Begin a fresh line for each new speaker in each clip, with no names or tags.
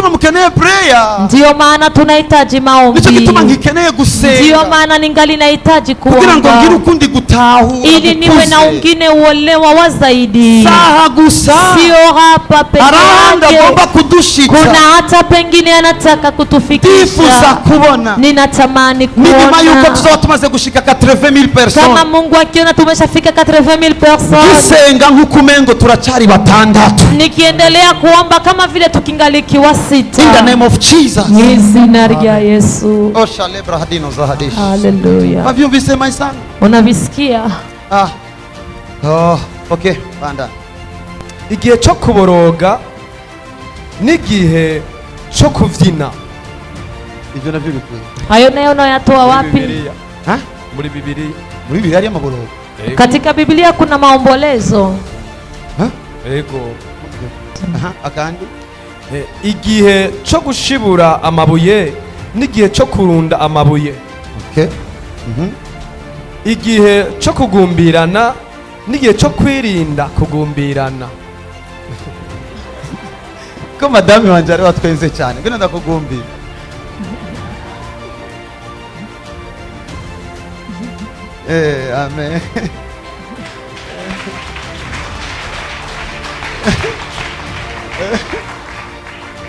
gituma mukeneye prayer.
Ndio maana tunahitaji maombi.
Nico gituma ngikeneye gusenga.
Ndio maana ningali nahitaji kuomba.
Kugira ngo ngire ukundi gutahura.
Ili niwe na ungine uolewa wa zaidi.
Saha gusa.
Sio hapa peke yake.
Arahanda agomba kudushika.
Kuna hata pengine anataka kutufikisha.
Ndifuza kubona.
Ninatamani kuona.
Nilima yuko tuzaba tumaze gushika 80,000 personnes.
Kama Mungu akiona tumeshafika 80,000 personnes.
Gisenga nkukumengo turacari batandatu.
Nikiendelea kuomba kama vile tukingalikiwa 6.
In the name of Jesus.
Jina la Yesu.
Oshalebra hadino zahadish.
Hallelujah.
Wavyumvise my son?
Unavisikia?
Okay, banda.
Igihe cyo kuboroga n'igihe cyo kuvyina.
Ivyo navyo bikuye.
Hayo nayo unayatoa wapi?
Muri Biblia.
Muri Biblia ari amaborogo.
Katika Biblia kuna maombolezo.
Ego.
Akandi?
Igihe cyo gushibura amabuye n'igihe cyo kurunda amabuye.
Okay.
Igihe cyo kugumbirana n'igihe cyo kwirinda kugumbirana.
Ko madame wanje ari watwenze cyane. Ngene ndakugumbira. Amen.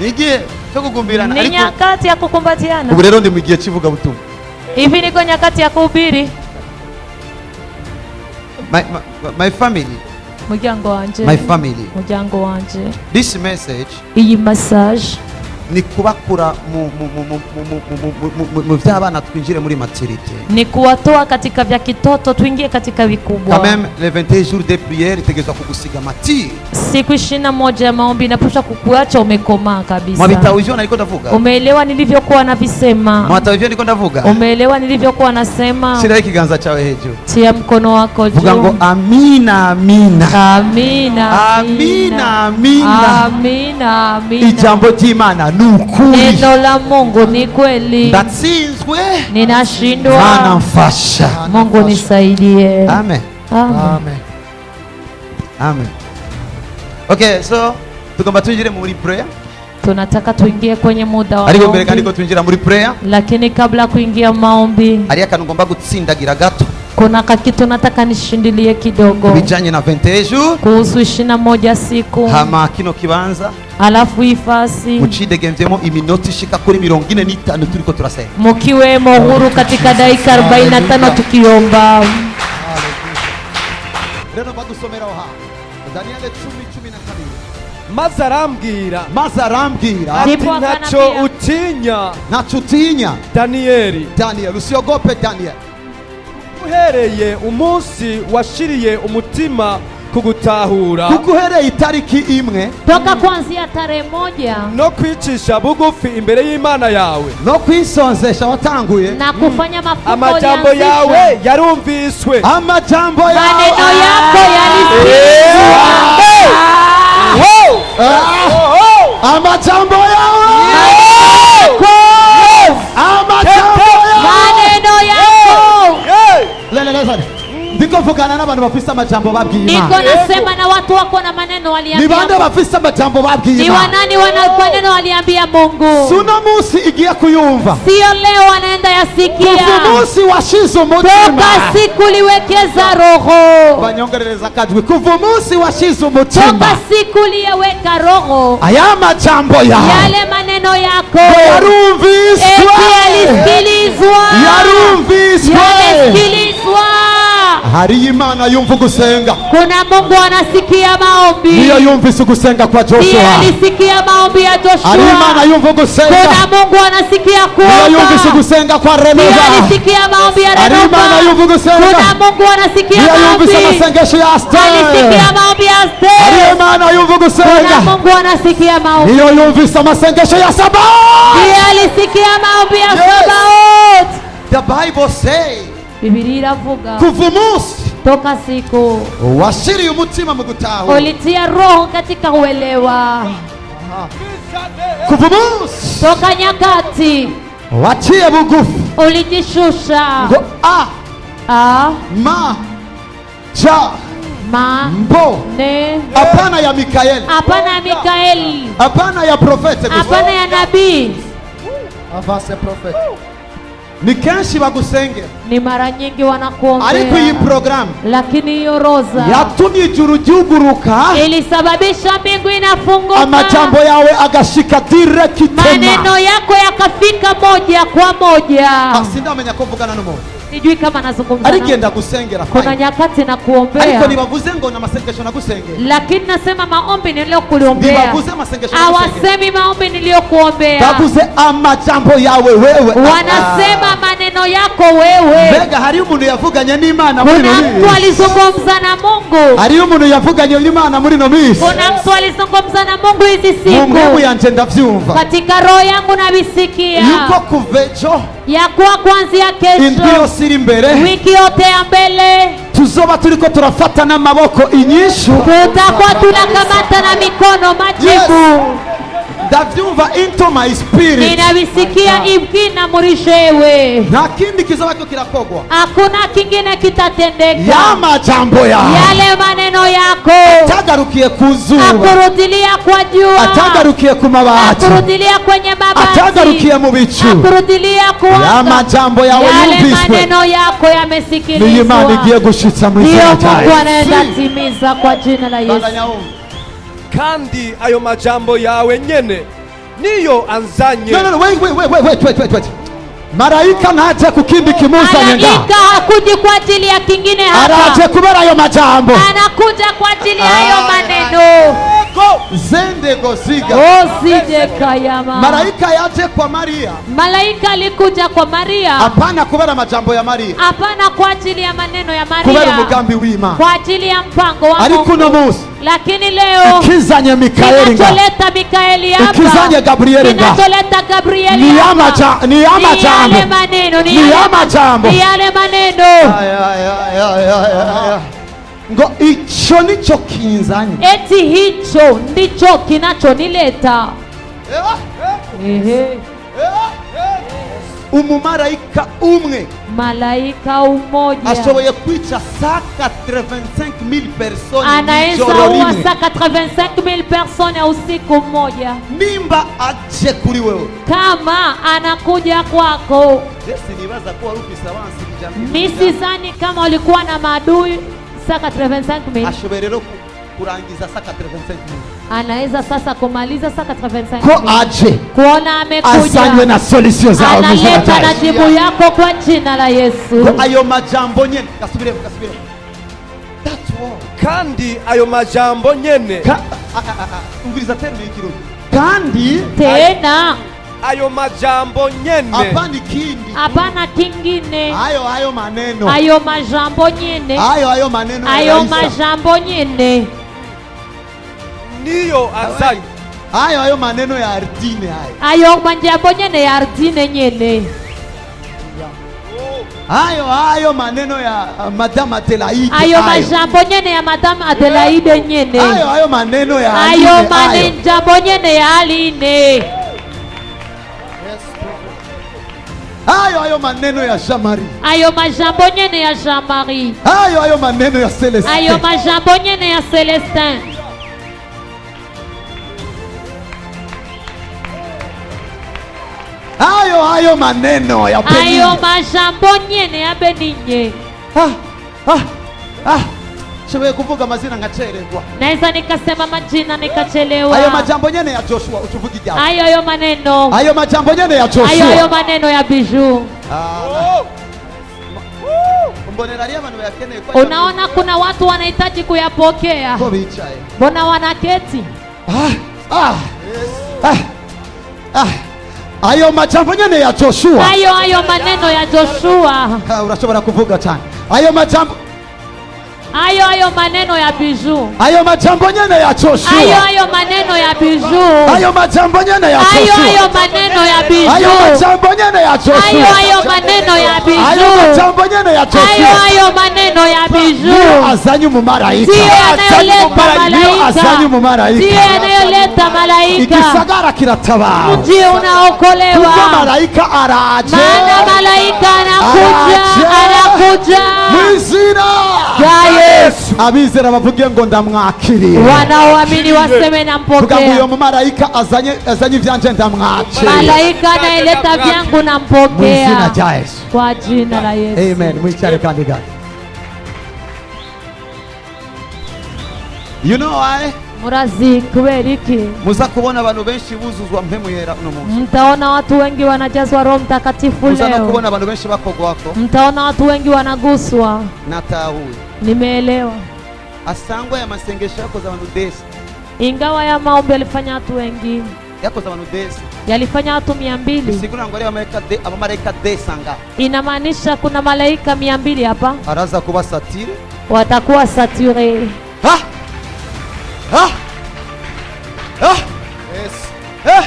Nigiye cyo kugumbirana
ariko ni nyakati ya kukumbatiana.
Ubu rero ndi mu gihe kivuga butumwa.
Hivi niko nyakati ya kuhubiri.
My family.
Muryango wanje.
My family.
Muryango wanje.
This message.
Iyi message
ni kubakura mu vy'abana twinjire muri maturité.
Ni kuwatoa katika vya kitoto tuingie katika vikubwa.
Quand même les 21 jours de prière itegezwa kugusiga mature.
Siku 21 ya maombi inapaswa kukuacha umekomaa kabisa.
Mwabitawivyo niko ndavuga.
Umeelewa nilivyokuwa navisema?
Mwatawivyo niko ndavuga.
Umeelewa nilivyokuwa nasema?
Sira ikiganza chawe hejuru.
Tia mkono wako juu.
Vuga ngo amina amina.
Amina
amina amina.
Amina amina.
Ijambo ry'Imana nukuri.
Neno la Mungu ni kweli.
Datsinzwe.
Ninashindwa.
Mana mfasha.
Mungu nisaidie.
Amen.
Amen.
Amen. Okay, so tugomba tuinjire muri prayer.
Tunataka tuingie kwenye muda wa
ariko mbere kandi ko tuinjira muri prayer.
Lakini kabla kuingia maombi,
ari akantu ngomba gutsindagira gato.
Kuna kitu nataka nishindilie kidogo.
Bijanye na 21 jours.
Kuhusu 21 siku.
Hama kino kibanza.
Alafu ifasi.
Mucidegemvyemo iminota ishika kuri 45 turiko turasenga.
Mukiwemo huru katika dakika 45 tukiomba.
Rero badusomera ho. Daniel 10:12.
Maze arambwira ati nacho utinya Daniel
usiogope Daniel.
Uhereye umunsi washiriye umutima kugutahura.
Kuguhereye itariki imwe.
Toka kuanzia tarehe 1.
No kwicisha bugufi imbere y'Imana yawe.
No kwisonzesha watanguye.
Na kufanya mafuko
amajambo yawe yarumviswe.
Amajambo yawe.
Maneno yako yalisikizwa.
Amajambo yawe. Amajambo yawe.
Maneno yako.
Lele. Ndiko vugana n'abantu bafise amajambo babwiye Imana.
Niko nasema na watu wako na maneno waliambia.
Ni bande bafise amajambo babwiye
Imana. Ni wanani wana maneno waliambia Mungu.
Suna musi igiye kuyumva.
Sio leo wanaenda yasikia.
Kuva musi washize umutima.
Toka siku liwekeza roho.
Banyongereza kajwe. Kuva musi washize umutima.
Toka siku liweka roho.
Aya majambo ya.
Yale maneno yako.
Yarumviswa.
Eti yalisikilizwa.
Yarumviswa.
Yalisikilizwa.
Hari Imana yumva gusenga.
Kuna Mungu anasikia maombi.
Niyo yumvise gusenga kwa Joshua.
Ndiye alisikia maombi ya Joshua.
Hari Imana yumva gusenga.
Kuna Mungu anasikia kuomba.
Niyo yumvise gusenga kwa Renova.
Ndiye alisikia maombi ya Renova.
Hari Imana yumva gusenga.
Kuna Mungu anasikia maombi.
Niyo yumvise masengesho ya Esther.
Alisikia maombi ya Esther.
Hari Imana yumva gusenga.
Kuna Mungu anasikia maombi.
Niyo yumvise masengesho ya Sabaoth.
Ndiye alisikia maombi ya Sabaoth.
The Bible says.
Biblia iravuga.
Kuva umunsi.
Toka siku.
Washiriye umutima mu gutahura.
Ulitia roho katika uelewa.
Kuva umunsi.
Toka nyakati.
Waciye bugufi.
Ulijishusha.
Ngo ma ja Mbo. Hapana ya Mikaeli.
Hapana ya Mikaeli.
Hapana ya profete.
Hapana ya nabii.
Avance profete. Ni kenshi bagusengera.
Ni mara nyingi wanakuombea.
Ariko iyi program.
Lakini hiyo roza
yatumye ijuru ryuguruka.
Ilisababisha mbingu inafunguka.
Amajambo yawe agashika direct tema.
Maneno yako yakafika moja kwa moja.
Sindamenya ko mvugana n'umuntu.
Sijui kama nazungumza.
Arigenda gusengera.
Kuna nyakati na kuombea.
Ariko nibavuze ngo na masengesho na gusengera.
Lakini nasema maombi niliyokuombea.
Nibavuze masengesho na gusengera.
Hawasemi maombi niliyokuombea.
Bavuze amajambo yawe wewe.
Wanasema maneno yako wewe.
Mbega hari umuntu yavuganye n'Imana muri no
misi. Kuna mtu alizungumza na Mungu.
Hari umuntu yavuganye n'Imana muri no misi.
Kuna mtu alizungumza na Mungu hizi siku.
Mungu yanje ndavyumva.
Katika roho yangu nabisikia.
Yuko kuvejo.
Ya kuwa kuanzia kesho.
Siri imbere.
Wiki yote ya mbele.
Tuzoba turiko turafata n'amaboko inyishu.
Tutakuwa tunakamata na mikono majibu.
Ndavyumva into my spirit.
Ninabisikia ibkina murishewe.
Nta kindi kizoba cyo kirakogwa.
Hakuna kingine kitatendeka.
Ya majambo ya.
Yale maneno yako.
Atagarukiye kuzuba.
Akurudilia kwa jua.
Atagarukiye ku mabati.
Akurudilia kwenye mabati.
Atagarukiye mu bicu.
Akurudilia kuanga.
Ya majambo yawe yumviswe.
Yale maneno yako yamesikilizwa.
Ni Imana igiye gushitsa mu izina
ryayo. Mungu anaenda timiza kwa jina la Yesu.
Kandi ayo majambo yawe nyene niyo anzanye.
No, wait. Malaika ntaje kukindi kimuzanye nga.
Malaika hakuji kwa ajili ya kingine hapa.
Araje kubera ayo majambo.
Anakuja kwa ajili ya hayo maneno.
Zende goziga.
Osije kayama.
Malaika yaje kwa Maria.
Malaika alikuja kwa Maria.
Hapana kubera majambo ya Maria.
Hapana kwa ajili ya maneno ya Maria.
Kubera umugambi w'Imana.
Kwa ajili ya mpango wa Mungu.
Ariko no musi.
Lakini leo
ikizanye Mikaeli nga.
Kinacholeta Mikaeli hapa.
Ikizanye Gabrieli nga.
Kinacholeta Gabrieli
ni
hapa.
Ni yama jambo.
Ni yale maneno.
Ni yama jambo.
Ni yale maneno.
Ngo icho nicho kinzanye.
Eti hicho ndicho kinachonileta.
Umumarayika umwe.
Malaika umoja.
Ashoboye kwica 185,000 personnes.
Anaweza uwa 185,000 personnes ya usiku mmoja.
Nimba aje kuri wewe.
Kama anakuja kwako.
Yesu nibaza kuwa rufisa wansi kijamii.
Mimi sidhani kama ulikuwa na maadui 185,000.
Ashoborero kurangiza 185,000.
Anaweza sasa kumaliza 185,000.
Ko aje.
Kuona amekuja.
Asanywe na solution zao.
Analeta na jibu yako kwa jina la Yesu.
Ko ayo majambo nyene. Kasubire. That's all.
Kandi ayo majambo nyene.
Ungiriza terme y'ikirundi. Kandi
tena
ayo majambo nyene.
Hapana kindi.
Hapana kingine.
Ayo maneno.
Ayo majambo nyene.
Ayo maneno.
Ayo majambo nyene.
Niyo azanye.
Ayo maneno ya ardine hayo.
Ayo majambo nyene ya ardine nyene.
Ayo maneno ya Madame Adelaide.
Ayo majambo nyene ya Madame Adelaide nyene.
Ayo maneno ya
Aline. Ayo majambo nyene ya Aline.
Ayo maneno ya Jean-Marie.
Ayo majambo nyene ya Jean-Marie.
Ayo maneno ya Celestin.
Ayo majambo nyene ya Celestin.
Ayo maneno ya Benigne.
Ayo majambo nyene ya Benigne.
Shewe kuvuga amazina ngachererwa.
Naweza nikasema majina nikachelewa.
Ayo majambo nyene ya Joshua utuvugi japo.
Ayo maneno.
Ayo majambo nyene ya Joshua.
Ayo maneno ya Bijou. Unaona kuna watu wanahitaji kuyapokea. Mbona wanaketi?
Ayo majambo nyene ya Joshua.
Ayo maneno ya Joshua.
Urashobora kuvuga cyane. Ayo majambo.
Ayo maneno ya Bijou.
Ayo majambo nyene ya Joshua.
Ayo maneno ya Bijou.
Ayo majambo nyene ya Joshua.
Ayo maneno ya Bijou.
Ayo majambo nyene ya Joshua.
Ayo maneno ya Bijou.
Ayo majambo nyene ya Joshua.
Ayo maneno ya Bijou.
Azanyu mu malaika.
Azanyu mu malaika. Ndiye anayoleta malaika.
Igisagara kiratabara.
Mji unaokolewa.
Kuko malaika araje.
Maana malaika anakuja.
Mwizina
ya Yesu.
abizera bavuge ngo ndamwakiriye,
wanaoamini waseme nampokea.
Uyo mumarayika azanye ivyanje ndamwakiriye,
malaika anaileta vyangu nampokea,
mwizina rya Yesu,
kwa jina la Yesu.
Amen. Mwicare kandi gani. You know why?
Murazi kubera iki?
Muza kubona abantu benshi buzuzwa mpemu yera uno munsi.
Mtaona watu wengi wanajazwa Roho Mtakatifu leo.
Muza kubona abantu benshi bakogwako.
Mtaona watu wengi wanaguswa.
Natahuye.
Nimeelewa.
Asangwa ya masengesho yako za abantu desi.
Ingawa ya maombi yalifanya watu wengi.
Yako za abantu desi.
Yalifanya watu 200.
Sikuna ngori abamalaika desanga.
Inamaanisha kuna malaika 200 hapa.
Araza kuba satire.
Watakuwa sature.
Ha? Ha? Ha? Yes.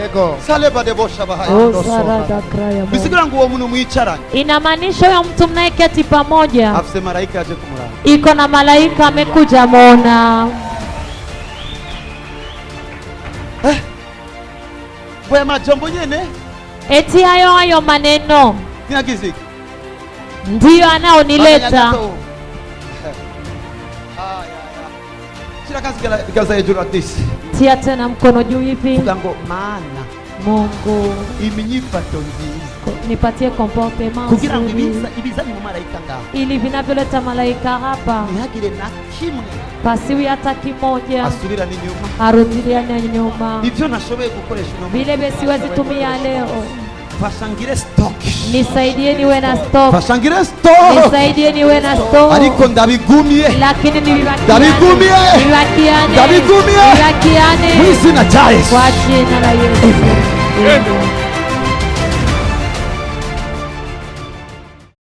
Ego. Saleba de bosha bahaya. Bisigura ngo uwo muntu mwicaranye.
Inamaanisha huyo mtu mnayeketi pamoja.
Afise malaika aje kumuraba.
Iko na malaika amekuja muona.
Bwe majambo nyene?
Eti hayo maneno.
Niagize.
Ndiyo anaonileta.
Kaza hejuru atisi.
Tia tena mkono juu hivi.
Tugango maana
Mungu
iminyifato nziza.
Nipatie comportement
kugira ngo ibizanye mu malaika ngaho.
Ili vinavyoleta malaika hapa.
Ntihagire na kimwe.
Pasiwi hata kimoja.
Asubira ni nyuma.
Arudiliane nyuma.
Ivyo nashoboye gukoresha no.
Vile siwezi tumia leo.
Fashangire stock.
Nisaidie niwe na stock.
Fashangire stock.
Nisaidie niwe na stock.
Ariko ndabigumye.
Lakini nibibakiane.
Ndabigumye.
Nibibakiane.
Ndabigumye.
Nibibakiane.
Mwizina rya Yesu.
Kwa jina la Yesu.
Amen.